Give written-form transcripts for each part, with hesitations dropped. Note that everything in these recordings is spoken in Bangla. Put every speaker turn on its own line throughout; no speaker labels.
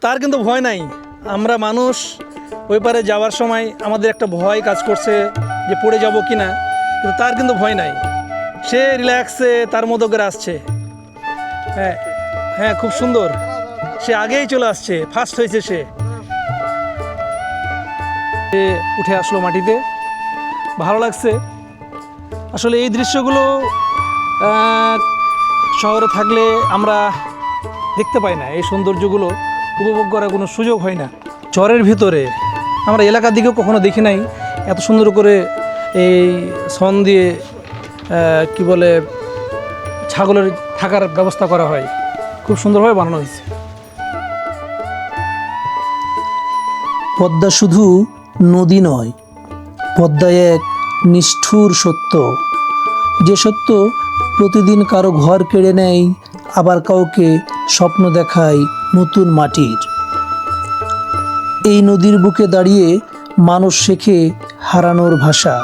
তার কিন্তু ভয় নাই। আমরা মানুষ ওই পারে যাওয়ার সময় আমাদের একটা ভয় কাজ করছে যে পড়ে যাব কি না, কিন্তু তার কিন্তু ভয় নাই। সে রিল্যাক্সে তার মতো করে আসছে। হ্যাঁ হ্যাঁ, খুব সুন্দর। সে আগেই চলে আসছে, ফার্স্ট হয়েছে সে। উঠে আসলো মাটিতে, ভালো লাগছে। আসলে এই দৃশ্যগুলো শহরে থাকলে আমরা দেখতে পাই না, এই সৌন্দর্যগুলো উপভোগ করার কোনো সুযোগ হয় না। চরের ভিতরে আমরা এলাকার দিকেও কখনো দেখি নাই এত সুন্দর করে এই সন দিয়ে কি বলে ছাগলের থাকার ব্যবস্থা করা হয়, খুব সুন্দরভাবে বানানো হয়েছে।
পদ্মা শুধু নদী নয়, পদ্মা এক নিষ্ঠুর সত্য, যে সত্য প্রতিদিন কারো ঘর কেড়ে নেয়, আবার কাউকে স্বপ্ন দেখায় নতুন মাটির। এই নদীর বুকে দাঁড়িয়ে মানুষ শেখে হারানোর ভাষা।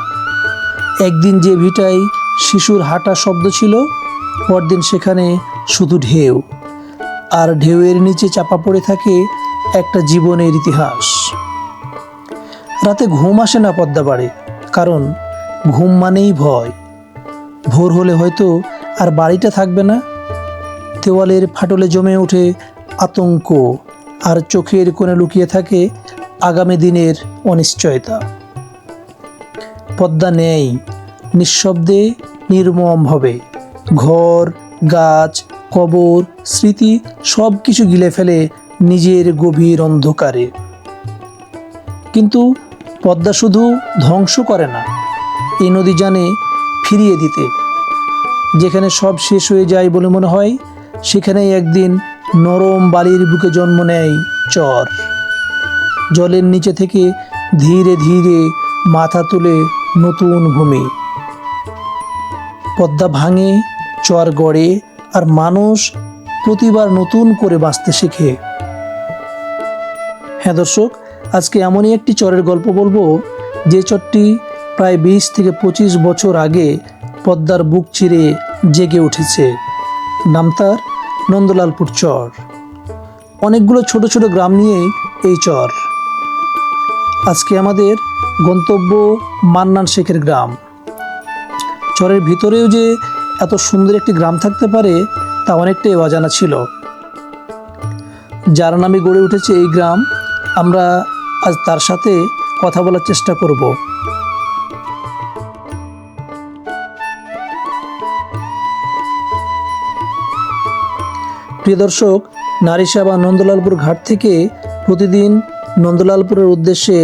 একদিন যে ভিটায় শিশুর হাঁটা শব্দ ছিল, পরদিন সেখানে শুধু ঢেউ, আর ঢেউয়ের নিচে চাপা পড়ে থাকে একটা জীবনের ইতিহাস। রাতে ঘুম আসে না পদ্মা পাড়ে, কারণ ঘুম মানেই ভয়। ভোর হলে হয়তো আর বাড়িটা থাকবে না। দেওয়ালের ফাটলে জমে ওঠে আতঙ্ক, আর চোখের কোণে লুকিয়ে থাকে আগামী দিনের অনিশ্চয়তা। পদ্মা নেই, নিঃশব্দে নির্মমভাবে ঘর, গাছ, কবর, স্মৃতি সব কিছু গিলে ফেলে নিজের গভীর অন্ধকারে। কিন্তু পদ্মা শুধু ধ্বংস করে না, এই নদী জানে ফিরিয়ে দিতে। যেখানে সব শেষ হয়ে যায় বলে মনে হয়, সেখানেই একদিন নরম বালির বুকে জন্ম নেয় চর। জলের নিচে থেকে ধীরে ধীরে মাথা তুলে নতুন ভূমি। পদ্মা ভাঙে, চর গড়ে, আর মানুষ প্রতিবার নতুন করে বাঁচতে শেখে। হ্যাঁ দর্শক, আজকে এমনই একটি চরের গল্প বলবো, যে চরটি প্রায় 20 থেকে 25 বছর আগে পদ্মার বুক চিরে জেগে উঠেছে। নাম তার নন্দলালপুর চর। অনেকগুলো ছোট ছোট গ্রাম নিয়েই এই চর। আজকে আমাদের গন্তব্য মান্নান শেখের গ্রাম। চরের ভিতরেও যে এত সুন্দর একটি গ্রাম থাকতে পারে তা অনেকটাই অজানা ছিল। যার নামে গড়ে উঠেছে এই গ্রাম, আমরা আজ তার সাথে কথা বলার চেষ্টা করব। প্রিয় দর্শক, নারিশা বা নন্দলালপুর ঘাট থেকে প্রতিদিন নন্দলালপুরের উদ্দেশ্যে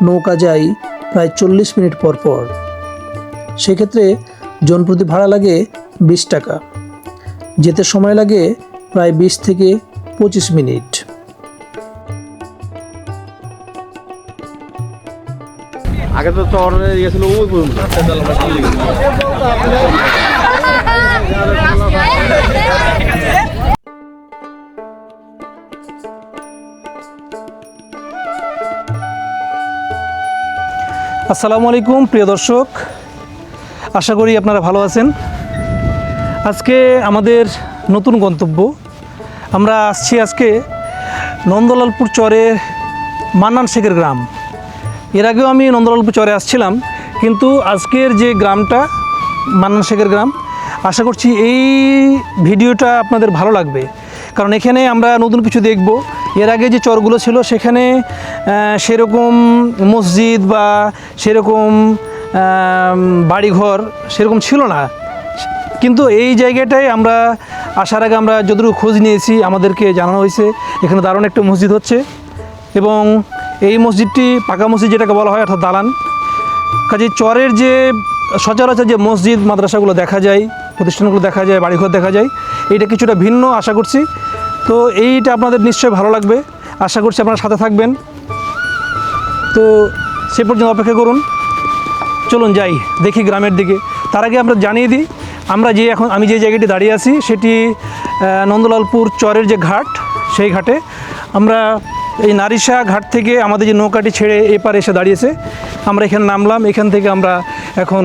নৌকা যায় প্রায় 40 মিনিট পর পর। সেক্ষেত্রে জনপ্রতি ভাড়া লাগে 20 টাকা। যেতে সময় লাগে প্রায় 20 থেকে 25 মিনিট।
আগে তো চরে গেছিল ওই পর্যন্ত।
আসসালামু আলাইকুম প্রিয় দর্শক, আশা করি আপনারা ভালো আছেন। আজকে আমাদের নতুন গন্তব্য, আমরা আসছি আজকে নন্দলালপুর চরের মান্নান শেখের গ্রাম। এর আগেও আমি নন্দলালপুর চরে আসছিলাম, কিন্তু আজকের যে গ্রামটা মান্নান শেখের গ্রাম, আশা করছি এই ভিডিওটা আপনাদের ভালো লাগবে, কারণ এখানে আমরা নতুন কিছু দেখব। এর আগে যে চরগুলো ছিল সেখানে সেরকম মসজিদ বা সেরকম বাড়িঘর সেরকম ছিল না, কিন্তু এই জায়গাটায় আমরা আসার আগে আমরা যতটুকু খোঁজ নিয়েছি আমাদেরকে জানানো হয়েছে এখানে দারুণ একটা মসজিদ হচ্ছে, এবং এই মসজিদটি পাকা মসজিদ যেটাকে বলা হয়, অর্থাৎ দালান। কাজে চরের যে সচরাচর যে মসজিদ মাদ্রাসাগুলো দেখা যায়, প্রতিষ্ঠানগুলো দেখা যায়, বাড়িঘর দেখা যায়, এটা কিছুটা ভিন্ন আশা করছি। তো এইটা আপনাদের নিশ্চয়ই ভালো লাগবে, আশা করছি আপনারা সাথে থাকবেন। তো সে পর্যন্ত অপেক্ষা করুন, চলুন যাই দেখি গ্রামের দিকে। তার আগে আমরা জানিয়ে দিই, আমি যে জায়গাটি দাঁড়িয়ে আছি সেটি নন্দলালপুর চরের যে ঘাট, সেই ঘাটে আমরা এই নারিশা ঘাট থেকে আমাদের যে নৌকাটি ছেড়ে এপারে এসে দাঁড়িয়েছে, আমরা এখানে নামলাম। এখান থেকে আমরা এখন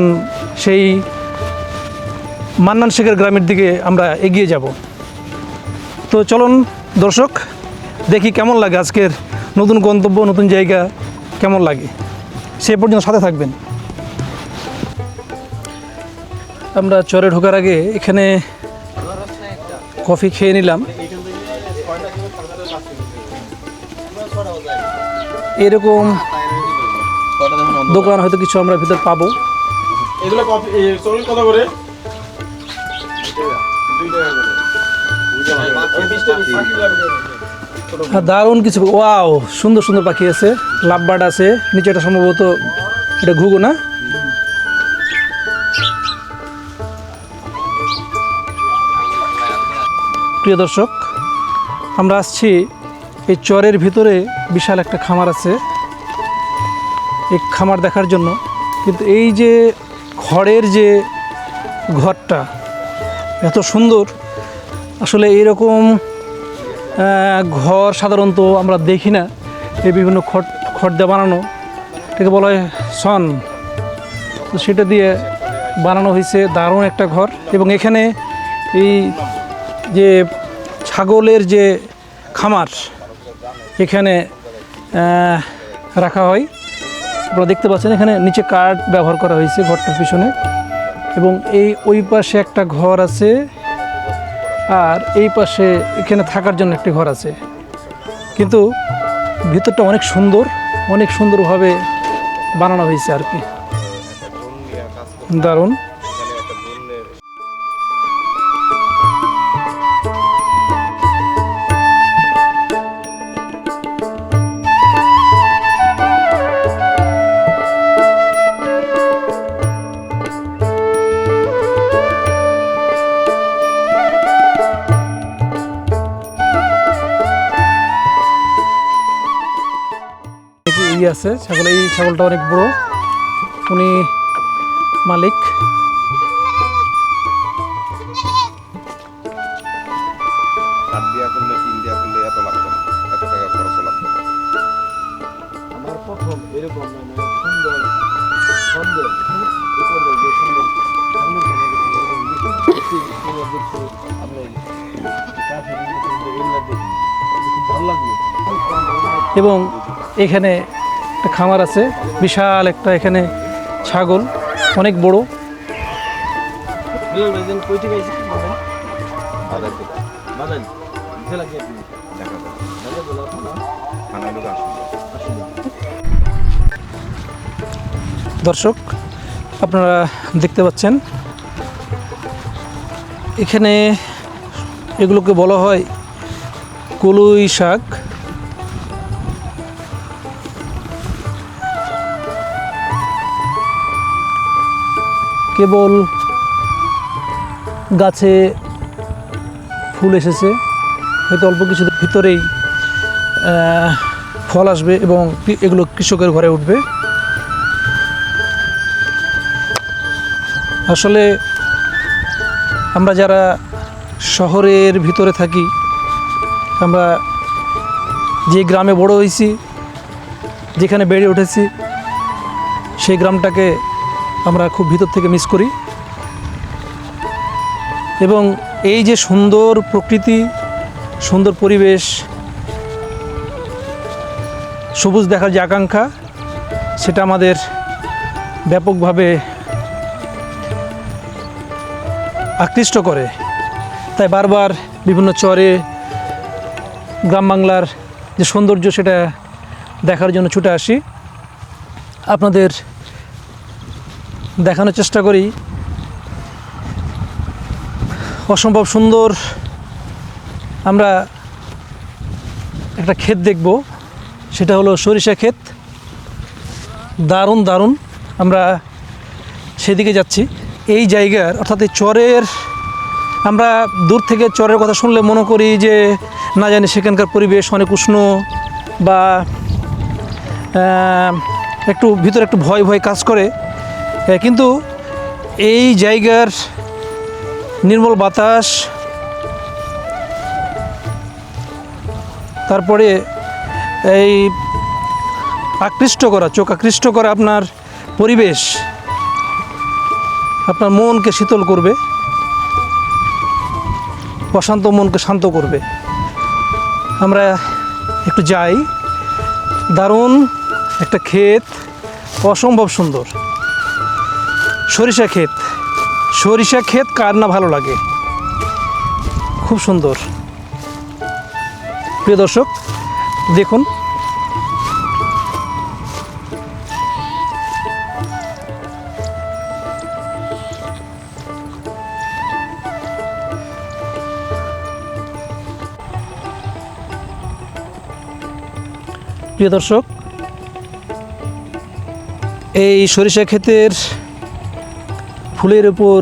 সেই মান্নান শেখের গ্রামের দিকে আমরা এগিয়ে যাব। তো চলুন দর্শক, দেখি কেমন লাগে আজকের নতুন গন্তব্য, নতুন জায়গা কেমন লাগে, সে পর্যন্ত সাথে থাকবেন। আমরা চরে ঢোকার আগে এখানে কফি খেয়ে নিলাম। এরকম দোকান হয়তো কিছু আমরা ভিতর পাবো।
এগুলো কফি চল্লিশ কত করে?
দারুণ কিছু, ওয়াও, সুন্দর সুন্দর পাখি আছে, লাভবার্ড আছে, নিচে এটা সম্ভবত এটা ঘুঘু না? প্রিয় দর্শক, আমরা আসছি এই চরের ভিতরে বিশাল একটা খামার আছে, এই খামার দেখার জন্য। কিন্তু এই যে খড়ের যে ঘরটা এত সুন্দর, আসলে এইরকম ঘর সাধারণত আমরা দেখি না। এই বিভিন্ন খড় দিয়ে বানানো, এটাকে বলা হয় সন, তো সেটা দিয়ে বানানো হয়েছে দারুণ একটা ঘর। এবং এখানে এই যে ছাগলের যে খামার এখানে রাখা হয়, আপনারা দেখতে পাচ্ছেন এখানে নিচে কাঠ ব্যবহার করা হয়েছে ঘরটার পিছনে। এবং ওই পাশে একটা ঘর আছে, আর এই পাশে এখানে থাকার জন্য একটি ঘর আছে। কিন্তু ভিতরটা অনেক সুন্দরভাবে বানানো হয়েছে আর কি, দারুণ। আছে ছাগল, এই ছাগলটা অনেক বড়, উনি মালিক। এবং এখানে একটা খামার আছে, বিশাল একটা, এখানে ছাগল অনেক বড়। দর্শক, আপনারা দেখতে পাচ্ছেন এখানে এগুলোকে বলা হয় কলই শাক। কেবল গাছে ফুল এসেছে, হয়তো অল্প কিছু ভিতরেই ফল আসবে এবং এগুলো কৃষকের ঘরে উঠবে। আসলে আমরা যারা শহরের ভিতরে থাকি, আমরা যে গ্রামে বড় হয়েছি, যেখানে বেড়ে উঠেছি, সেই গ্রামটাকে আমরা খুব ভিতর থেকে মিস করি। এবং এই যে সুন্দর প্রকৃতি, সুন্দর পরিবেশ, সবুজ দেখার যে আকাঙ্ক্ষা, সেটা আমাদের ব্যাপকভাবে আকৃষ্ট করে। তাই বারবার বিভিন্ন চরে, গ্রাম বাংলার যে সৌন্দর্য, সেটা দেখার জন্য ছুটে আসি, আপনাদের দেখানোর চেষ্টা করি। অসম্ভব সুন্দর। আমরা একটা ক্ষেত দেখব, সেটা হলো সরিষা ক্ষেত, দারুণ দারুণ। আমরা সেদিকে যাচ্ছি। এই জায়গার, অর্থাৎ এই চরের, আমরা দূর থেকে চরের কথা শুনলে মনে করি যে না জানি সেখানকার পরিবেশ অনেক উষ্ণ বা একটু ভিতরে একটু ভয় ভয় কাজ করে, কিন্তু এই জায়গার নির্মল বাতাস, তারপরে এই চোখ আকৃষ্ট করা আপনার পরিবেশ আপনার মনকে শীতল করবে, অশান্ত মনকে শান্ত করবে। আমরা একটু যাই। দারুণ একটা ক্ষেত, অসম্ভব সুন্দর সরিষা ক্ষেত কার না ভালো লাগে, খুব সুন্দর। প্রিয় দর্শক দেখুন, প্রিয় দর্শক এই সরিষা ক্ষেতের ফুলের উপর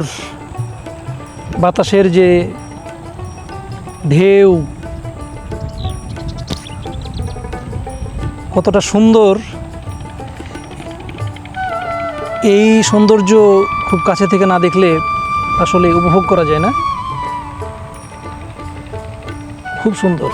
বাতাসের যে ঢেউ কতটা সুন্দর, এই সৌন্দর্য খুব কাছে থেকে না দেখলে আসলে উপভোগ করা যায় না। খুব সুন্দর।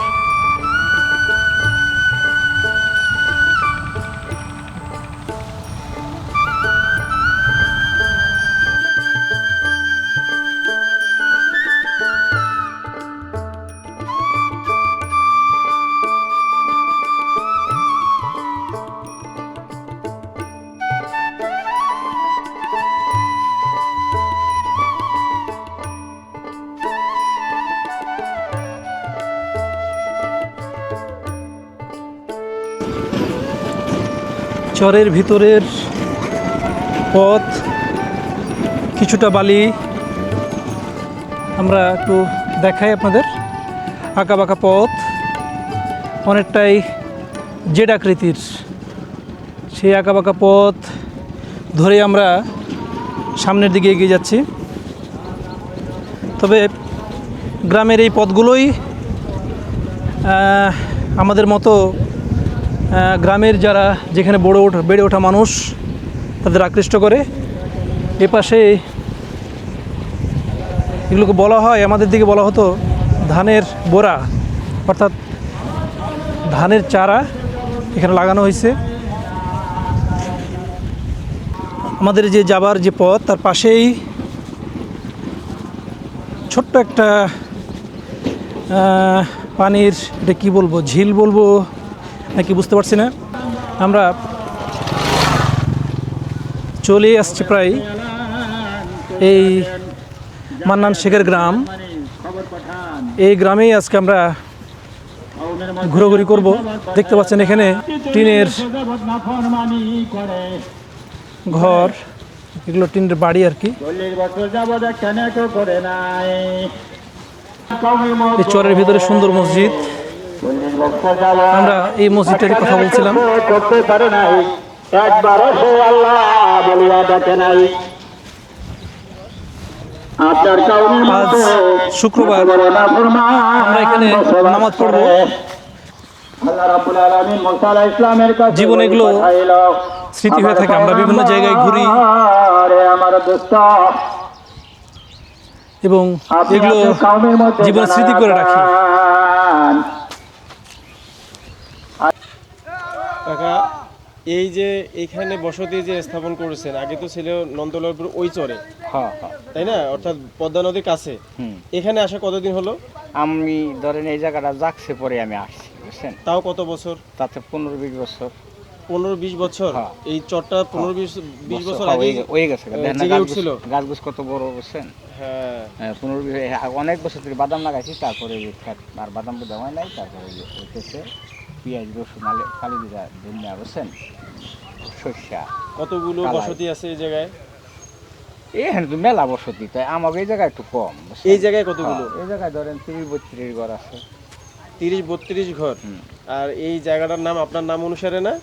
চরের ভিতরের পথ, কিছুটা বালি, আমরা একটু দেখাই আপনাদের। আঁকা বাঁকা পথ, অনেকটাই জেড আকৃতির। সেই আঁকা বাঁকা পথ ধরে আমরা সামনের দিকে এগিয়ে যাচ্ছি। তবে গ্রামের এই পথগুলোই আমাদের মতো গ্রামের যারা যেখানে বেড়ে ওঠা মানুষ তাদের আকৃষ্ট করে। এপাশে এগুলোকে বলা হয়, আমাদের দিকে বলা হতো ধানের বোরা, অর্থাৎ ধানের চারা এখানে লাগানো হয়েছে। আমাদের যে যাবার যে পথ তার পাশেই ছোট্ট একটা পানির, এটা কী বলবো, ঝিল বলবো নাকি বুঝতে পারছি না। আমরা চলে আসছি প্রায় এই মান্নান শেখের গ্রাম। এই গ্রামেই আজকে আমরা ঘোরাঘুরি করব। দেখতে পাচ্ছেন এখানে টিনের ঘর, এগুলো টিনের বাড়ি আর কি। এই চরের ভিতরে সুন্দর মসজিদ। আমরা এই মসজিদটার কথা বলছিলাম। আজ শুক্রবার, আমরা এখানে নামাজ পড়ব। জীবনে এগুলো স্মৃতি হয়ে থাকে। আমরা বিভিন্ন জায়গায় ঘুরি এবং এগুলো জীবনে স্মৃতি করে রাখি।
কাকা, এই যে এইখানে বসতি যে স্থাপন করেছেন, আগে তো ছিল নন্দলালপুর ওই চরে,
হ্যাঁ,
তাই না? অর্থাৎ পদ্মা নদীর কাছে। এখানে আসা কতদিন হলো?
আমি ধরেন এই জায়গাটা যাচ্ছে পরে আমি আসছি, বুঝছেন?
তাও কত বছর?
তাতে 15-20 বছর।
15-20 বছর?
হ্যাঁ।
এই চরটা 15-20 বছর আগে
হয়ে গেছে।
জেগে উঠছিল।
গাছগুছ কত বড়, বুঝছেন?
হ্যাঁ,
15-20 অনেক বছর থেকে বাদাম লাগাইছি, তারপরে আর বাদাম বোধ হয় নাই। তারপরে হইতেছে পেঁয়াজ, রসুন, কালি দিদা, ধনিয়া, বুঝছেন, শস্যা।
কতগুলো বসতি আছে এই জায়গায়?
এখানে তো মেলা বসতি, তাই আমাকে এই জায়গায় একটু কম।
এই জায়গায় কতগুলো?
এই জায়গায় ধরেন 30-32 ঘর আছে।
30-32 ঘর। আর এই জায়গাটার নাম আপনার নাম অনুসারে না?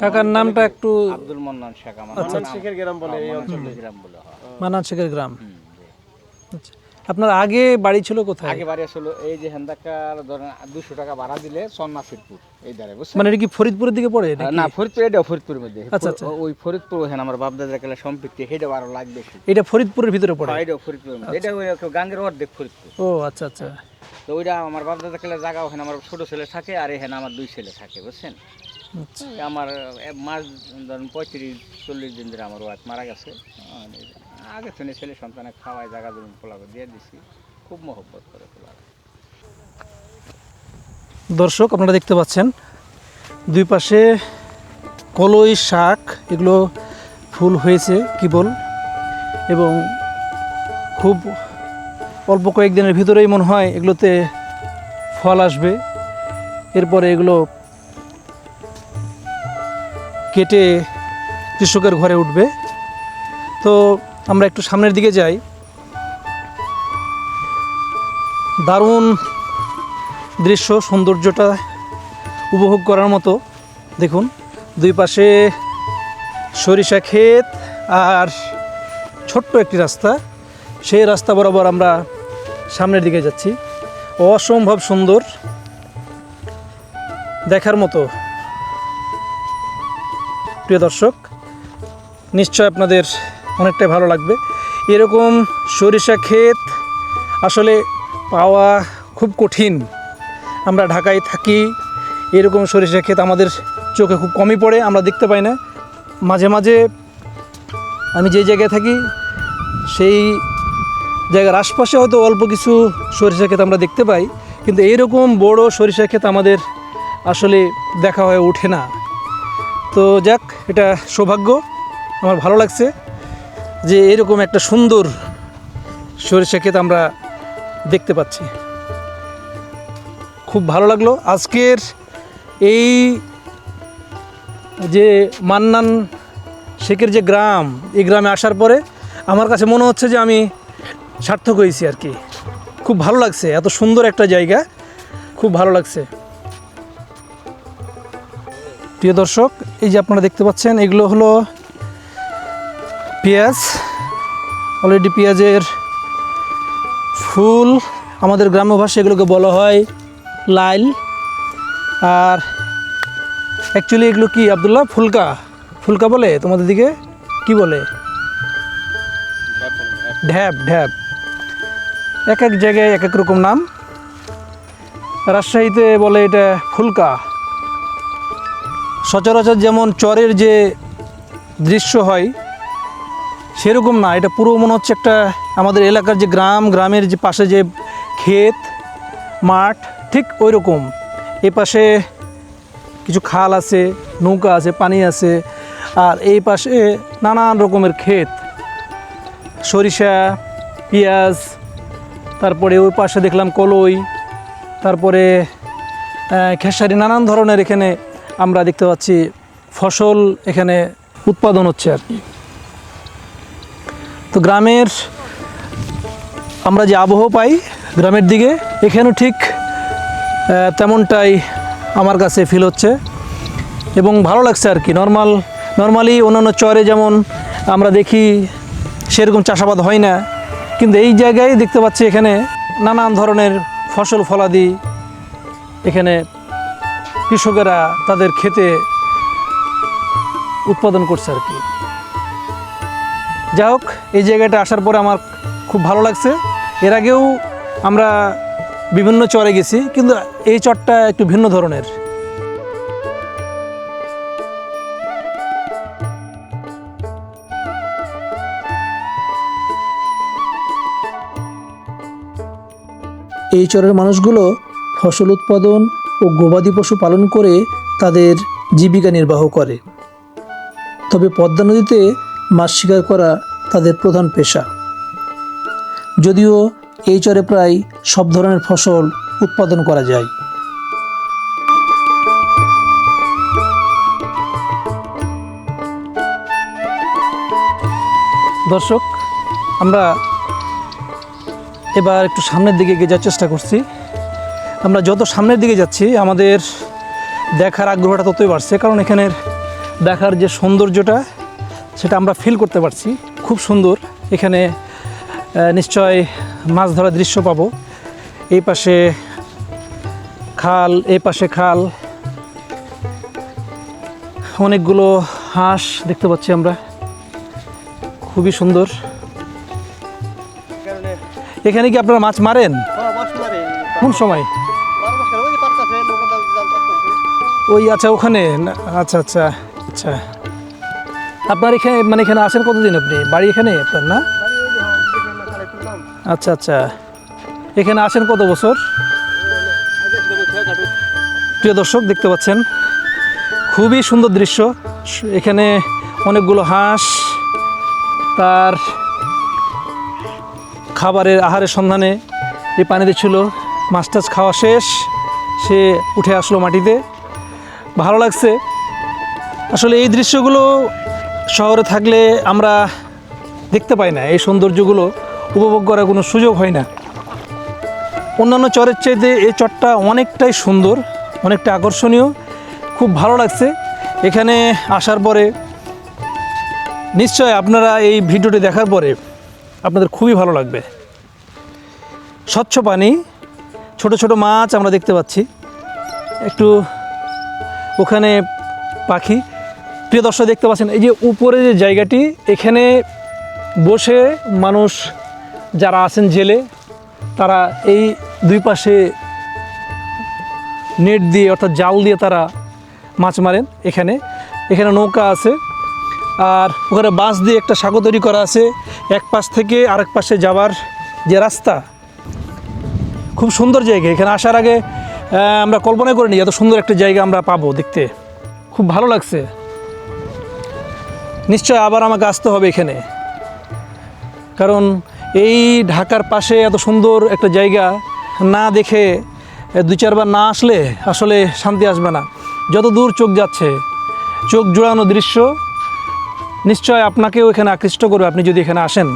কাকার নামটা একটু
আব্দুল মান্নান শেখ। আমার
মান্নান শেখের গ্রাম বলে এই অঞ্চলে।
গ্রাম বলে।
মান্নান শেখের গ্রাম। আচ্ছা, আপনার আগে বাড়ি ছিল কোথায়?
আগে বাড়ি আসলে এই যে হেন্দাকার ধরেন 200 টাকা ভাড়া দিলে সন্না ফিরপুর এই ধারে বুঝছেন?
মানে এটা কি ফরিদপুরের দিকে পড়ে নাকি?
না ফরিদপুর, এটা ফরিদপুরের মধ্যে।
আচ্ছা, আচ্ছা।
ওই ফরিদপুর ওখানে আমার বাপ দাদার কালে সম্পত্তি, সেটা আরো লাগবে বেশি।
এটা ফরিদপুরের ভিতরে পড়ে?
এটা ফরিদপুরের মধ্যে, এটা ওই গাঙ্গের অর্ধেক ফরিদপুর।
ও আচ্ছা আচ্ছা।
তো ওইটা আমার বাপ দাদার কালে জায়গা, ওখানে আমার ছোট ছেলে থাকে আর এখানে আমার 2 ছেলে থাকে বুঝছেন।
আচ্ছা।
আমার মাস ধরুন 35-40 দিন ধরে আমার ওয়াইফ মারা গেছে। আগে থেকে ছেলে সন্তানে খাওয়াই জায়গা জমি পোলাকে দিয়ে দিছি, খুব মহব্বত করে পোলা।
দর্শক আপনারা দেখতে পাচ্ছেন দুই পাশে কলই শাক, এগুলো ফুল হয়েছে কেবল, এবং খুব অল্প কয়েকদিনের ভিতরেই মনে হয় এগুলোতে ফল আসবে। এরপরে এগুলো কেটে কৃষকের ঘরে উঠবে। তো আমরা একটু সামনের দিকে যাই। দারুণ দৃশ্য, সৌন্দর্যটা উপভোগ করার মতো। দেখুন দুই পাশে সরিষা ক্ষেত আর ছোট্ট একটি রাস্তা, সেই রাস্তা বরাবর আমরা সামনের দিকে যাচ্ছি। অসম্ভব সুন্দর, দেখার মতো। প্রিয় দর্শক, নিশ্চয় আপনাদের অনেকটাই ভালো লাগবে। এরকম সরিষা ক্ষেত আসলে পাওয়া খুব কঠিন। আমরা ঢাকায় থাকি, এরকম সরিষা ক্ষেত আমাদের চোখে খুব কমই পড়ে, আমরা দেখতে পাই না। মাঝে মাঝে আমি যে জায়গায় থাকি সেই জায়গার আশপাশে হয়তো অল্প কিছু সরিষা ক্ষেত আমরা দেখতে পাই, কিন্তু এইরকম বড় সরিষা ক্ষেত আমাদের আসলে দেখা হয়ে ওঠে না। তো যাক, এটা সৌভাগ্য। আমার ভালো লাগছে যে এরকম একটা সুন্দর সরিষা ক্ষেত আমরা দেখতে পাচ্ছি। খুব ভালো লাগলো আজকের এই যে মান্নান শেখের যে গ্রাম, এই গ্রামে আসার পরে আমার কাছে মনে হচ্ছে যে আমি সার্থক হয়েছি আর কি। খুব ভালো লাগছে, এত সুন্দর একটা জায়গা, খুব ভালো লাগছে। প্রিয় দর্শক, এই যে আপনারা দেখতে পাচ্ছেন এগুলো হলো পেঁয়াজ। অলরেডি পেঁয়াজের ফুল, আমাদের গ্রাম্য ভাষায় এগুলোকে বলা হয় লাইল। আর অ্যাকচুয়ালি এগুলো কি আব্দুল্লাহ? ফুলকা, ফুলকা বলে তোমাদের দিকে? কি বলে? ঢ্যাব, ঢ্যাব। এক এক জায়গায় এক এক রকম নাম। রাজশাহীতে বলে এটা ফুলকা। সচরাচর যেমন চরের যে দৃশ্য হয় সেরকম না, এটা পুরো মনে হচ্ছে একটা আমাদের এলাকার যে গ্রাম, গ্রামের যে পাশে যে ক্ষেত মাঠ, ঠিক ওই রকম। এ পাশে কিছু খাল আছে, নৌকা আছে, পানি আছে, আর এই পাশে নানান রকমের ক্ষেত, সরিষা, পেঁয়াজ, তারপরে ওই পাশে দেখলাম কলই, তারপরে খেসারি, নানান ধরনের এখানে আমরা দেখতে পাচ্ছি ফসল এখানে উৎপাদন হচ্ছে আর কি। তো গ্রামের আমরা যে আবহাওয়া পাই গ্রামের দিকে, এখানেও ঠিক তেমনটাই আমার কাছে ফিল হচ্ছে এবং ভালো লাগছে আর কি। নর্মালি অন্যান্য চরে যেমন আমরা দেখি সেরকম চাষাবাদ হয় না, কিন্তু এই জায়গায় দেখতে পাচ্ছি এখানে নানান ধরনের ফসল ফলাদি এখানে কৃষকেরা তাদের ক্ষেতে উৎপাদন করছে আর কি। যাই হোক, এই জায়গাটা আসার পরে আমার খুব ভালো লাগছে। এর আগেও আমরা বিভিন্ন চরে গেছি, কিন্তু এই চরটা একটু ভিন্ন ধরনের।
এই চরের মানুষগুলো ফসল উৎপাদন ও গবাদি পশু পালন করে তাদের জীবিকা নির্বাহ করে। তবে পদ্মা নদীতে মাছ শিকার করা তাদের প্রধান পেশা। যদিও এই চরে প্রায় সব ধরনের ফসল উৎপাদন করা যায়।
দর্শক, আমরা এবার একটু সামনের দিকে এগিয়ে যাওয়ার চেষ্টা করছি। আমরা যত সামনের দিকে যাচ্ছি আমাদের দেখার আগ্রহটা ততই বাড়ছে, কারণ এখানের দেখার যে সৌন্দর্যটা সেটা আমরা ফিল করতে পারছি। খুব সুন্দর। এখানে নিশ্চয় মাছ ধরার দৃশ্য পাবো। এই পাশে খাল, এই পাশে খাল, অনেকগুলো হাঁস দেখতে পাচ্ছি আমরা, খুবই সুন্দর। এখানে কি আপনারা মাছ মারেন? কোন সময়? ওই আচ্ছা, ওখানে আচ্ছা আচ্ছা আচ্ছা। আপনার এখানে মানে এখানে আসেন কতদিন? আপনি বাড়ি এখানে আপনার না? আচ্ছা আচ্ছা, এখানে আসেন কত বছর? প্রিয় দর্শক দেখতে পাচ্ছেন খুবই সুন্দর দৃশ্য। এখানে অনেকগুলো হাঁস তার খাবারের আহারের সন্ধানে এই পানিতে ছিল। মাছ টাছ খাওয়া শেষ, সে উঠে আসলো মাটিতে। ভালো লাগছে আসলে। এই দৃশ্যগুলো শহরে থাকলে আমরা দেখতে পাই না, এই সৌন্দর্যগুলো উপভোগ করার কোনো সুযোগ হয় না। অন্যান্য চরের চাইতে এই চরটা অনেকটাই সুন্দর, অনেকটা আকর্ষণীয়, খুব ভালো লাগছে এখানে আসার পরে। নিশ্চয় আপনারা এই ভিডিওটি দেখার পরে আপনাদের খুবই ভালো লাগবে। স্বচ্ছ পানি, ছোট ছোট মাছ আমরা দেখতে পাচ্ছি, একটু ওখানে পাখি। প্রিয় দর্শক দেখতে পাচ্ছেন এই যে উপরে যে জায়গাটি, এখানে বসে মানুষ যারা আছেন জেলে, তারা এই দুই পাশে নেট দিয়ে অর্থাৎ জাল দিয়ে তারা মাছ মারেন। এখানে নৌকা আছে, আর ওখানে বাঁশ দিয়ে একটা সাঁকো তৈরি করা আছে এক পাশ থেকে আরেক পাশে যাবার যে রাস্তা। খুব সুন্দর জায়গা। এখানে আসার আগে আমরা কল্পনা করিনি এত সুন্দর একটা জায়গা আমরা পাবো দেখতে। খুব ভালো লাগছে। নিশ্চয় আবার আমাকে আসতে হবে এখানে, কারণ এই ঢাকার পাশে এত সুন্দর একটা জায়গা না দেখে, দুই চারবার না আসলে আসলে শান্তি আসবে না। যত দূর চোখ যাচ্ছে, চোখ জোড়ানো দৃশ্য নিশ্চয় আপনাকেও এখানে আকৃষ্ট করবে আপনি যদি এখানে আসেন।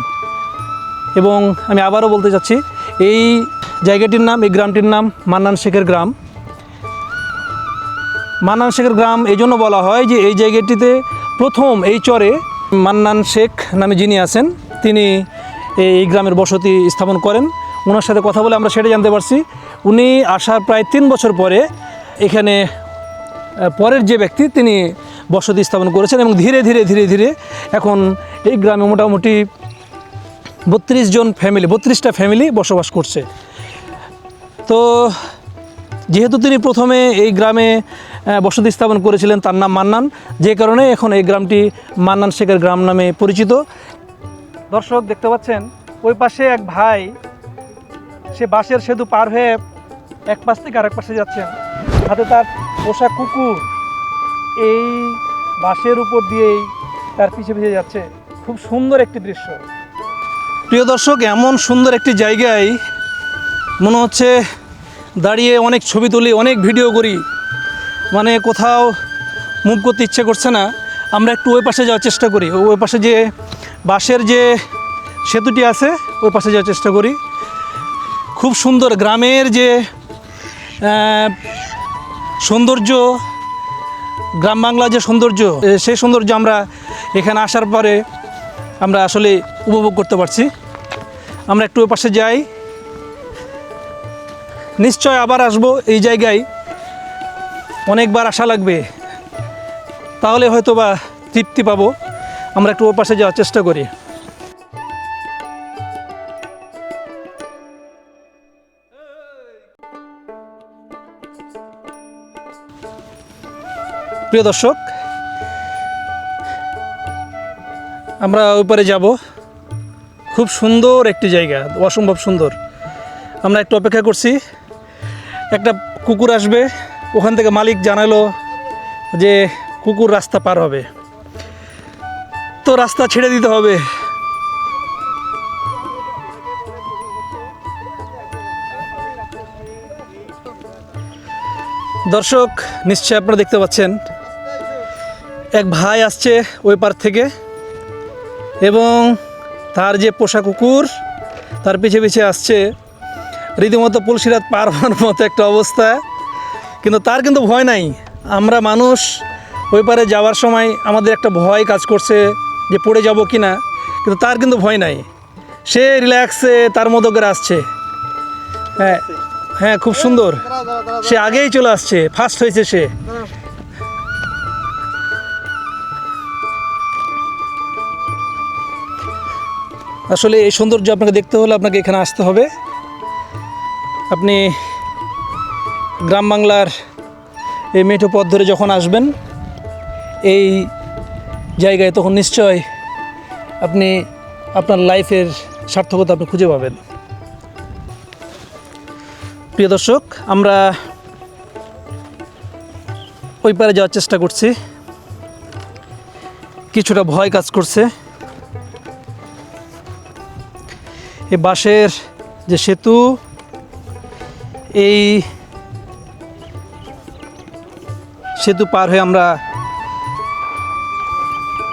এবং আমি আবারও বলতে চাচ্ছি, এই জায়গাটির নাম, এই গ্রামটির নাম মান্নান শেখের গ্রাম। মান্নান শেখের গ্রাম এই জন্য বলা হয় যে এই জায়গাটিতে প্রথম এই চরে মান্নান শেখ নামে যিনি আছেন, তিনি এই গ্রামের বসতি স্থাপন করেন। ওনার সাথে কথা বলে আমরা সেটা জানতে পারছি। উনি আসার প্রায় 3 বছর পরে এখানে পরের যে ব্যক্তি তিনি বসতি স্থাপন করেছেন, এবং ধীরে ধীরে ধীরে ধীরে এখন এই গ্রামে মোটামুটি 32টা ফ্যামিলি বসবাস করছে। তো যেহেতু তিনি প্রথমে এই গ্রামে বসতি স্থাপন করেছিলেন, তার নাম মান্নান, যে কারণে এখন এই গ্রামটি মান্নান শেখের গ্রাম নামে পরিচিত। দর্শক দেখতে পাচ্ছেন ওই পাশে এক ভাই, সে বাঁশের সেতু পার হয়ে এক পাশ থেকে আরেক পাশে যাচ্ছেন, হাতে তার পোষা কুকুর এই বাঁশের উপর দিয়েই তার পিছে পিছে যাচ্ছে। খুব সুন্দর একটি দৃশ্য। প্রিয় দর্শক, এমন সুন্দর একটি জায়গায় মনে হচ্ছে দাঁড়িয়ে অনেক ছবি তুলি, অনেক ভিডিও করি, মানে কোথাও মুভ করতে ইচ্ছে করছে না। আমরা একটু ওই পাশে যাওয়ার চেষ্টা করি, ওই পাশে যে বাঁশের যে সেতুটি আছে ওই পাশে যাওয়ার চেষ্টা করি। খুব সুন্দর গ্রামের যে সৌন্দর্য, গ্রাম বাংলার যে সৌন্দর্য, সেই সৌন্দর্য আমরা এখানে আসার পরে আমরা আসলে উপভোগ করতে পারছি। আমরা একটু ওই পাশে যাই, নিশ্চয় আবার আসবো এই জায়গায়, অনেকবার আসা লাগবে, তাহলে হয়তো বা তৃপ্তি পাবো। আমরা একটু ওই পাশে যাওয়ার চেষ্টা করি। প্রিয় দর্শক, আমরা ওই পারে যাব। খুব সুন্দর একটি জায়গা, অসম্ভব সুন্দর। আমরা একটু অপেক্ষা করছি, একটা কুকুর আসবে। ওখান থেকে মালিক জানালো যে কুকুর রাস্তা পার হবে, তো রাস্তা ছেড়ে দিতে হবে। দর্শক, নিশ্চয় আপনারা দেখতে পাচ্ছেন এক ভাই আসছে ওই পার থেকে, এবং তার যে পোষা কুকুর তার পিছে পিছে আসছে। রীতিমতো পুলসিরাত পার হওয়ার মতো একটা অবস্থা, কিন্তু তার কিন্তু ভয় নাই। আমরা মানুষ ওই পারে যাওয়ার সময় আমাদের একটা ভয় কাজ করছে যে পড়ে যাব কি না, কিন্তু তার কিন্তু ভয় নাই। সে রিল্যাক্সে তার মতো করে আসছে। হ্যাঁ হ্যাঁ, খুব সুন্দর। সে আগেই চলে আসছে, ফার্স্ট হয়েছে সে। আসলে এই সৌন্দর্য আপনাকে দেখতে হলে আপনাকে এখানে আসতে হবে। আপনি গ্রাম বাংলার এই মেঠো পথ ধরে যখন আসবেন এই জায়গায়, তখন নিশ্চয় আপনি আপনার লাইফের সার্থকতা আপনি খুঁজে পাবেন। প্রিয় দর্শক, আমরা ওই পারে যাওয়ার চেষ্টা করছি, কিছুটা ভয় কাজ করছে। এই বাঁশের যে সেতু, এই সেতু পার হয়ে আমরা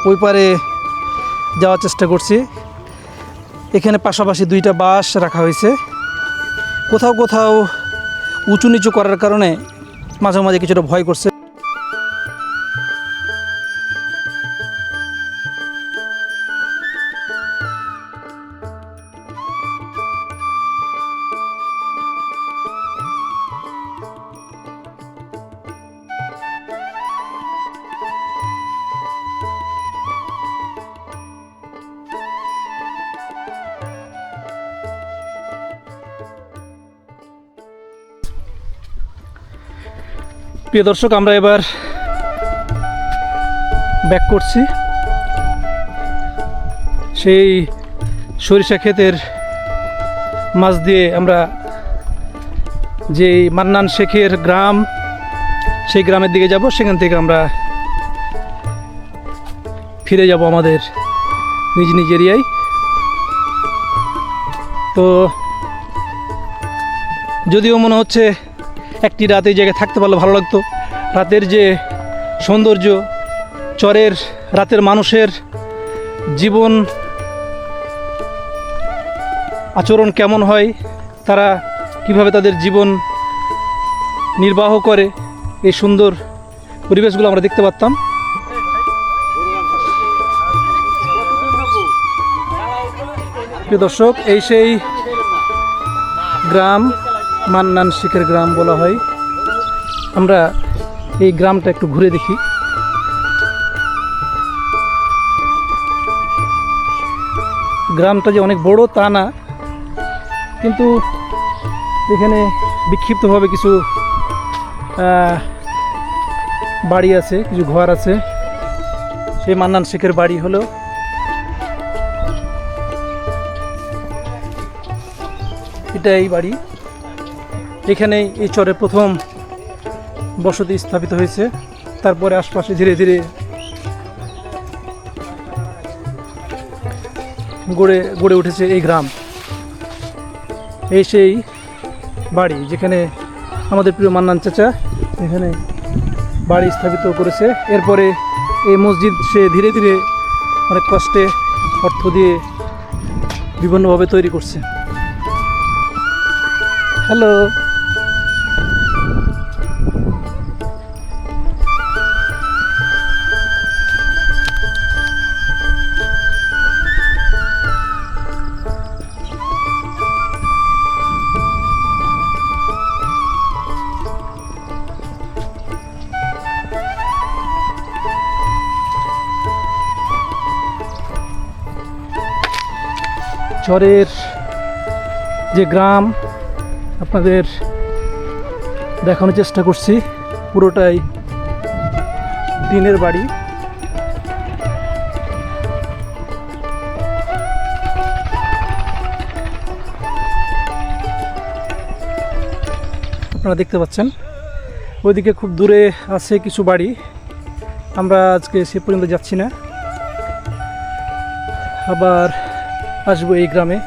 ওই পারে যাওয়ার চেষ্টা করছি। এখানে পাশাপাশি দুইটা বাঁশ রাখা হয়েছে। কোথাও কোথাও উঁচু নিচু করার কারণে মাঝে মাঝে কিছুটা ভয় করছে। প্রিয় দর্শক, আমরা এবার ব্যাক করছি সেই সরিষা ক্ষেতের মাছ দিয়ে। আমরা যে মান্নান শেখের গ্রাম, সেই গ্রামের দিকে যাব। সেখান থেকে আমরা ফিরে যাব আমাদের নিজ নিজ এরিয়ায়। তো যদিও মনে হচ্ছে একটি রাত এই জায়গায় থাকতে পারলে ভালো লাগতো। রাতের যে সৌন্দর্য, চরের রাতের মানুষের জীবন আচরণ কেমন হয়, তারা কিভাবে তাদের জীবন নির্বাহ করে, এই সুন্দর পরিবেশগুলো আমরা দেখতে পারতাম। প্রিয় দর্শক, এই সেই গ্রাম, মান্নান শেখের গ্রাম বলা হয়। আমরা এই গ্রামটা একটু ঘুরে দেখি। গ্রামটা যে অনেক বড় তা না, কিন্তু এখানে বিক্ষিপ্তভাবে কিছু বাড়ি আছে, কিছু ঘর আছে। সেই মান্নান শেখের বাড়ি হলো এটা, এই বাড়ি। এখানে এই চরে প্রথম বসতি স্থাপিত হয়েছে। তারপরে আশপাশে ধীরে ধীরে গড়ে উঠেছে এই গ্রাম। এই সেই বাড়ি যেখানে আমাদের প্রিয় মান্নান চাচা এখানে বাড়ি স্থাপিত করেছে। এরপরে এই মসজিদ সে ধীরে ধীরে অনেক কষ্টে অর্থ দিয়ে বিভিন্নভাবে তৈরি করছে। হ্যালো, চরের যে গ্রাম আপনাদের দেখানোর চেষ্টা করছি। পুরোটাই টিনের বাড়ি। আপনারা দেখতে পাচ্ছেন ওইদিকে খুব দূরে আছে কিছু বাড়ি। আমরা আজকে সে পর্যন্ত যাচ্ছি না, আবার আসবো এই গ্রামে।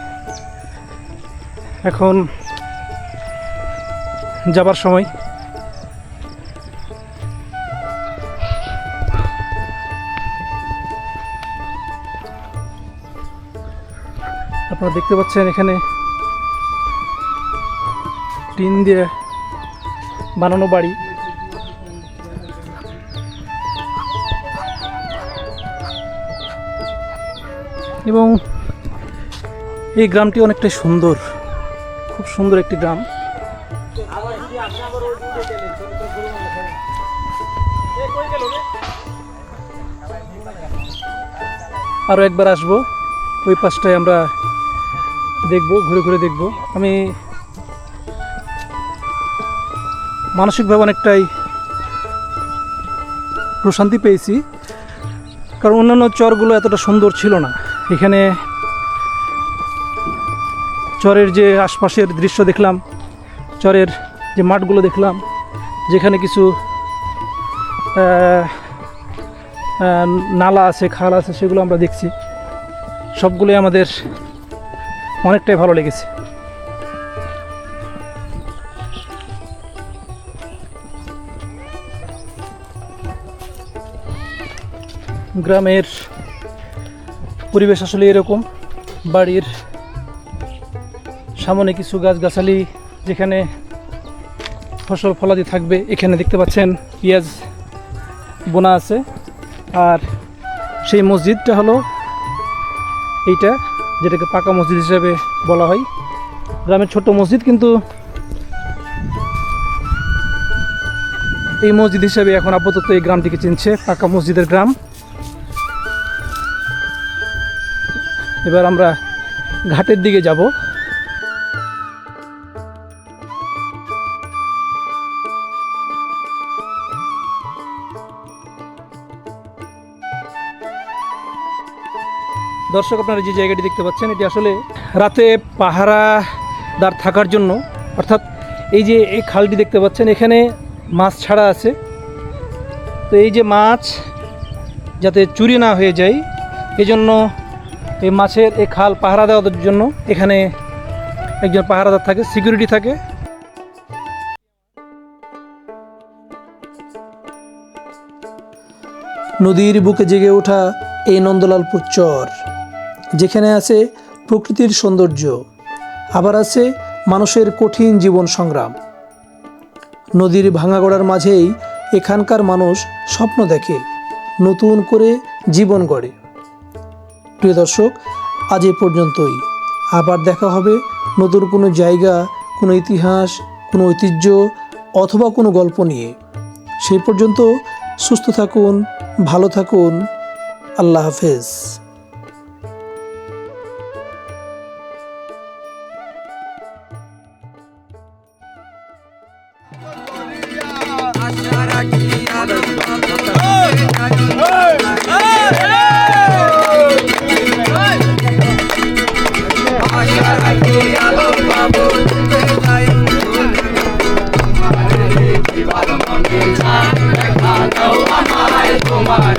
এখন যাবার সময়। আপনারা দেখতে পাচ্ছেন এখানে টিন দিয়ে বানানো বাড়ি। এবং এই গ্রামটি অনেকটাই সুন্দর, খুব সুন্দর একটি গ্রাম। আরও একবার আসবো, ওই পাশটায় আমরা দেখব, ঘুরে ঘুরে দেখব। আমি মানসিকভাবে অনেকটাই প্রশান্তি পেয়েছি, কারণ অন্যান্য চরগুলো এতটা সুন্দর ছিল না। এখানে চরের যে আশপাশের দৃশ্য দেখলাম, চরের যে মাঠগুলো দেখলাম, যেখানে কিছু নালা আছে, খাল আছে, সেগুলো আমরা দেখছি, সবগুলোই আমাদের অনেকটাই ভালো লেগেছে। গ্রামের পরিবেশ আসলে এরকম, বাড়ির সামনে কিছু গাছগাছালি, যেখানে ফসল ফলাদি থাকবে। এখানে দেখতে পাচ্ছেন পেঁয়াজ বোনা আছে। আর সেই মসজিদটা হলো এইটা, যেটাকে পাকা মসজিদ হিসাবে বলা হয়। গ্রামের ছোট্ট মসজিদ, কিন্তু এই মসজিদ হিসাবে এখন আপাতত এই গ্রামটিকে চিনছে, পাকা মসজিদের গ্রাম। এবার আমরা ঘাটের দিকে যাব। দর্শক, আপনারা যে জায়গাটি দেখতে পাচ্ছেন, এটি আসলে রাতে পাহারাদার থাকার জন্য, অর্থাৎ এই যে এই খালটি দেখতে পাচ্ছেন, এখানে মাছ ছাড়া আছে। তো এই যে মাছ যাতে চুরি না হয়ে যায়, এজন্য এই মাছের এই খাল পাহারা দেওয়ার জন্য এখানে একজন পাহারাদার থাকে, সিকিউরিটি থাকে।
নদীর বুকে জেগে ওঠা এই নন্দলালপুর চর, যেখানে আছে প্রকৃতির সৌন্দর্য, আবার আছে মানুষের কঠিন জীবন সংগ্রাম। নদীর ভাঙাগড়ার মাঝেই এখানকার মানুষ স্বপ্ন দেখে, নতুন করে জীবন গড়ে। প্রিয় দর্শক, আজ এ পর্যন্তই। আবার দেখা হবে নতুন কোনো জায়গা, কোনো ইতিহাস, কোনো ঐতিহ্য অথবা কোনো গল্প নিয়ে। সেই পর্যন্ত সুস্থ থাকুন, ভালো থাকুন। আল্লাহ হাফেজ।
তোমার